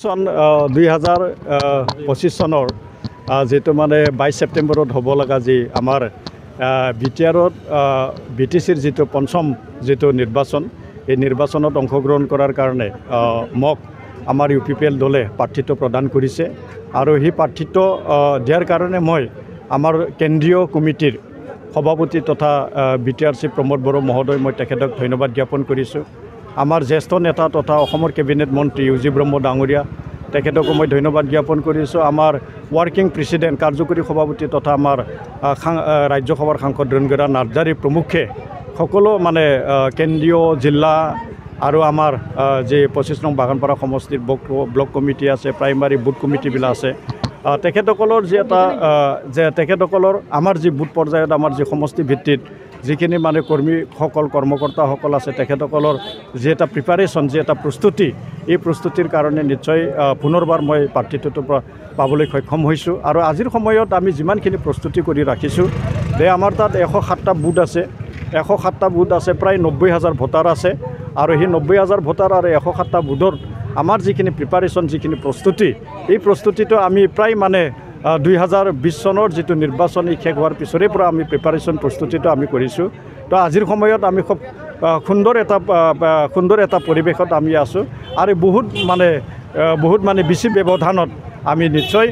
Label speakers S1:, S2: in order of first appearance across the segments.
S1: চন 2025 চনৰ যেটো মানে 22 ছেপ্টেম্বৰত হ'ব লগা যি আমাৰ বিটিআৰত বিটিচিৰ যেটো পঞ্চম যেটো নিৰ্বাচন এই নিৰ্বাচনত অংশগ্ৰহণ কৰাৰ কাৰণে মোক আমাৰ ইউপিপিএল দলে প্ৰাৰ্থিত্ব প্ৰদান কৰিছে আৰু সেই প্ৰাৰ্থিত্ব দিয়াৰ কাৰণে মই আমাৰ কেন্দ্ৰীয় কমিটিৰ সভাপতি তথা বিটিআৰচি প্ৰমোদ বড়ো মহোদয় মই তেখেতক ধন্যবাদ জ্ঞাপন কৰিছোঁ। আমাৰ জ্যেষ্ঠ নেতা তথা অসমৰ কেবিনেট মন্ত্ৰী ইউজি ব্ৰহ্ম ডাঙৰীয়া তেখেতকো মই ধন্যবাদ জ্ঞাপন কৰিছোঁ। আমাৰ ৱৰ্কিং প্ৰেচিডেণ্ট কাৰ্যকৰী সভাপতি তথা আমাৰ ৰাজ্যসভাৰ সাংসদ ৰণগৰা নাৰ্জাৰী প্ৰমুখ্যে সকলো মানে কেন্দ্ৰীয় জিলা আৰু আমাৰ যে 25 নং বাগানপাৰা সমষ্টিৰ ব্লক কমিটি আছে, প্ৰাইমাৰী বুথ কমিটিবিলাক আছে, তেখেতসকলৰ যি এটা যে তেখেতসকলৰ আমাৰ যি বুথ পৰ্যায়ত আমাৰ যি সমষ্টি ভিত্তিত যিখিনি মানে কৰ্মীসকল কৰ্মকৰ্তাসকল আছে তেখেতসকলৰ যি এটা প্ৰিপাৰেশ্যন যি এটা প্ৰস্তুতি এই প্ৰস্তুতিৰ কাৰণে নিশ্চয় পুনৰবাৰ মই প্ৰাৰ্থিত্বটো পাবলৈ সক্ষম হৈছোঁ। আৰু আজিৰ সময়ত আমি যিমানখিনি প্ৰস্তুতি কৰি ৰাখিছোঁ যে আমাৰ তাত 107টা বুথ আছে, 107টা বুথ আছে, প্ৰায় 90,000 ভোটাৰ আছে আৰু সেই 90,000 ভোটাৰ আৰু 107টা বুথৰ আমাৰ যিখিনি প্ৰিপাৰেশ্যন যিখিনি প্ৰস্তুতি এই প্ৰস্তুতিটো আমি প্ৰায় মানে 2020 চনৰ যিটো নিৰ্বাচন শেষ হোৱাৰ পিছৰে পৰা আমি প্ৰিপাৰেশ্যন প্ৰস্তুতিটো আমি কৰিছোঁ। তো আজিৰ সময়ত আমি খুব সুন্দৰ এটা পৰিৱেশত আমি আছোঁ আৰু বহুত মানে বেছি ব্যৱধানত আমি নিশ্চয়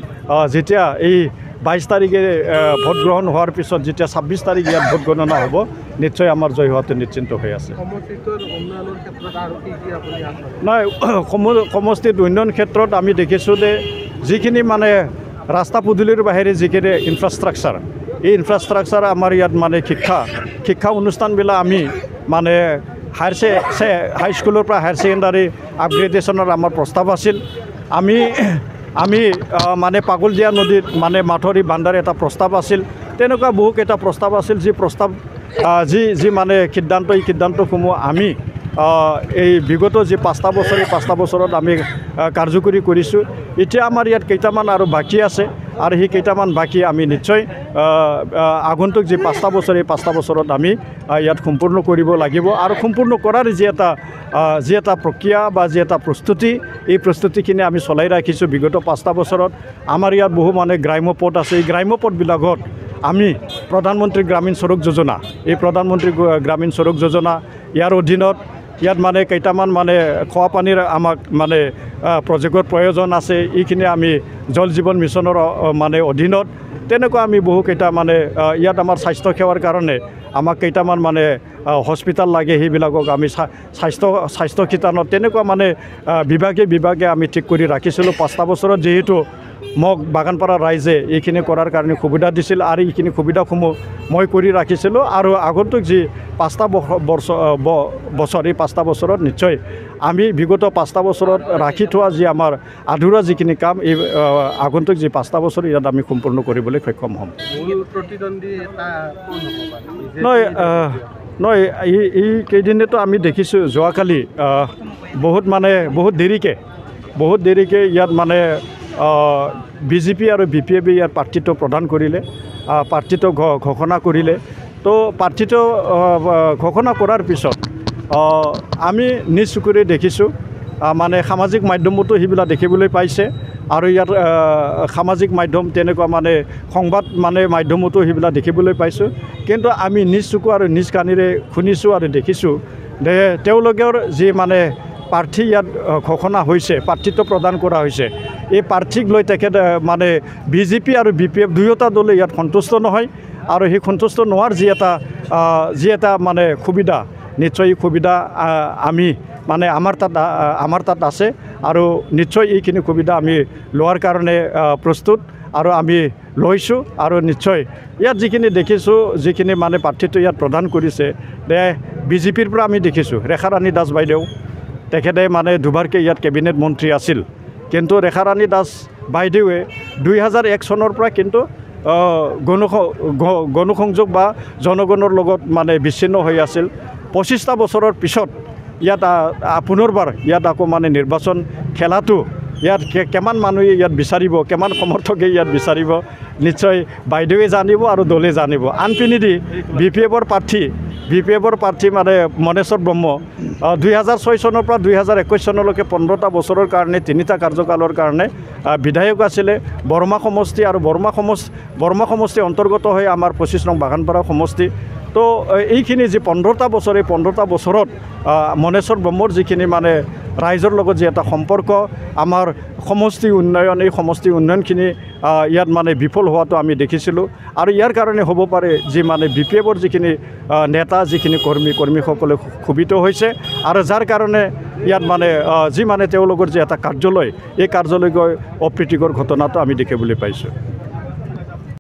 S1: যেতিয়া এই 22 তাৰিখে ভোট গ্ৰহণ হোৱাৰ পিছত যেতিয়া 26 তাৰিখ ইয়াত ভোট গণনা হ'ব নিশ্চয় আমাৰ জয় হোৱাটো নিশ্চিন্ত হৈ আছে। নহয়, সমষ্টিত উন্নয়ন ক্ষেত্ৰত আমি দেখিছোঁ যে যিখিনি মানে ৰাস্তা পদূলিৰ বাহিৰে যিখিনি ইনফ্ৰাষ্ট্ৰাকচাৰ এই ইনফ্ৰাষ্ট্ৰাকচাৰ আমাৰ ইয়াত মানে শিক্ষা অনুষ্ঠানবিলাক আমি মানে হাইস্কুলৰ পৰা হায়াৰ ছেকেণ্ডাৰী আপগ্ৰেডেশ্যনৰ আমাৰ প্ৰস্তাৱ আছিল। আমি মানে পাগলদিয়া নদীত মানে মাথৰি বান্ধাৰ এটা প্ৰস্তাৱ আছিল। তেনেকুৱা বহুকেইটা প্ৰস্তাৱ আছিল যি প্ৰস্তাৱ যি মানে এই সিদ্ধান্তসমূহ আমি এই বিগত যি 5টা বছৰ এই 5টা বছৰত আমি কাৰ্যকৰী কৰিছোঁ। এতিয়া আমাৰ ইয়াত কেইটামান আৰু বাকী আছে আৰু সেই কেইটামান বাকী আমি নিশ্চয় আগন্তুক যি 5টা বছৰ এই 5টা বছৰত আমি ইয়াত সম্পূৰ্ণ কৰিব লাগিব আৰু সম্পূৰ্ণ কৰাৰ যি এটা প্ৰক্ৰিয়া বা যি এটা প্ৰস্তুতি এই প্ৰস্তুতিখিনি আমি চলাই ৰাখিছোঁ। বিগত 5টা বছৰত আমাৰ ইয়াত বহু মানে গ্ৰাম্য পথ আছে, এই গ্ৰাম্য পথবিলাকত আমি প্ৰধানমন্ত্ৰী গ্ৰামীণ সড়ক যোজনা এই প্ৰধানমন্ত্ৰী গ্ৰামীণ সড়ক যোজনা ইয়াৰ অধীনত ইয়াত মানে কেইটামান মানে খোৱা পানীৰ আমাক মানে প্ৰজেক্টৰ প্ৰয়োজন আছে। এইখিনি আমি জল জীৱন মিছনৰ মানে অধীনত তেনেকুৱা আমি বহুকেইটা মানে ইয়াত আমাৰ স্বাস্থ্যসেৱাৰ কাৰণে আমাক কেইটামান মানে হস্পিটেল লাগে, সেইবিলাকক আমি স্বাস্থ্য শিতানত তেনেকুৱা মানে বিভাগে আমি ঠিক কৰি ৰাখিছিলোঁ। 5টা বছৰত যিহেতু মোক বাগানপাৰা ৰাইজে এইখিনি কৰাৰ কাৰণে সুবিধা দিছিল আৰু এইখিনি সুবিধাসমূহ মই কৰি ৰাখিছিলোঁ আৰু আগন্তুক যি 5টা বছৰ এই 5টা বছৰত নিশ্চয় আমি বিগত 5টা বছৰত ৰাখি থোৱা যি আমাৰ আধৰুৱা যিখিনি কাম এই আগন্তুক যি 5টা বছৰ ইয়াত আমি সম্পূৰ্ণ কৰিবলৈ সক্ষম হ'ম। নহয়, এই কেইদিনেতো আমি দেখিছোঁ যোৱাকালি বহুত দেৰিকৈ ইয়াত মানে বিজেপি আৰু বিপিএফে ইয়াত প্ৰাৰ্থিত্ব প্ৰদান কৰিলে, প্ৰাৰ্থিত্ব ঘোষণা কৰিলে। তো প্ৰাৰ্থিত্ব ঘোষণা কৰাৰ পিছত আমি নিজ চকুৰে দেখিছোঁ মানে সামাজিক মাধ্যমতো সেইবিলাক দেখিবলৈ পাইছে আৰু ইয়াত সামাজিক মাধ্যম তেনেকুৱা মানে সংবাদ মানে মাধ্যমতো সেইবিলাক দেখিবলৈ পাইছোঁ। কিন্তু আমি নিজ চকু আৰু নিজ কাণেৰে শুনিছোঁ আৰু দেখিছোঁ যে তেওঁলোকৰ যি মানে প্ৰাৰ্থী ইয়াত ঘোষণা হৈছে, প্ৰাৰ্থিত্ব প্ৰদান কৰা হৈছে, এই প্ৰাৰ্থীক লৈ তেখেত মানে বিজেপি আৰু বিপিএফ দুয়োটা দলে ইয়াত সন্তুষ্ট নহয় আৰু সেই সন্তুষ্ট নোহোৱাৰ যি এটা মানে সুবিধা নিশ্চয় এই সুবিধা আমি মানে আমাৰ তাত আছে আৰু নিশ্চয় এইখিনি সুবিধা আমি লোৱাৰ কাৰণে প্ৰস্তুত আৰু আমি লৈছোঁ আৰু নিশ্চয় ইয়াত যিখিনি দেখিছোঁ যিখিনি মানে প্ৰাৰ্থিত্ব ইয়াত প্ৰদান কৰিছে যে বিজেপিৰ পৰা আমি দেখিছোঁ ৰেখাৰাণী দাস বাইদেউ তেখেতে মানে দুবাৰকৈ ইয়াত কেবিনেট মন্ত্ৰী আছিল। কিন্তু ৰেখাৰাণী দাস বাইদেৱে 2001 চনৰ পৰা কিন্তু গণসংযোগ বা জনগণৰ লগত মানে বিচ্ছিন্ন হৈ আছিল। 25টা বছৰৰ পিছত ইয়াত পুনৰবাৰ ইয়াত আকৌ মানে নিৰ্বাচন খেলাটো ইয়াত কিমান মানুহে ইয়াত বিচাৰিব, কিমান সমৰ্থকে ইয়াত বিচাৰিব নিশ্চয় বাইদেৱে জানিব আৰু দলে জানিব। আনপিনেদি বি পি এফৰ প্ৰাৰ্থী মানে মনেশ্বৰ ব্ৰহ্ম 2006 চনৰ পৰা 2021 চনলৈকে 15টা বছৰৰ কাৰণে 3টা কাৰ্যকালৰ কাৰণে বিধায়ক আছিলে বৰমা সমষ্টি আৰু বৰমা সমষ্টি অন্তৰ্গত হৈ আমাৰ 25 নং বাগানপাৰা সমষ্টি। তো এইখিনি যি 15টা বছৰ এই 15টা বছৰত মনেশ্বৰ ব্ৰহ্মৰ যিখিনি মানে ৰাইজৰ লগত যি এটা সম্পৰ্ক আমাৰ সমষ্টি উন্নয়ন এই সমষ্টি উন্নয়নখিনি ইয়াত মানে বিফল হোৱাটো আমি দেখিছিলোঁ। আৰু ইয়াৰ কাৰণে হ'ব পাৰে যি মানে বি পি এফৰ যিখিনি নেতা যিখিনি কৰ্মীসকলে ক্ষোভিত হৈছে আৰু যাৰ কাৰণে ইয়াত মানে যি মানে তেওঁলোকৰ যি এটা কাৰ্যালয় এই কাৰ্যালয় গৈ অপ্ৰীতিকৰ ঘটনাটো আমি দেখিবলৈ পাইছোঁ।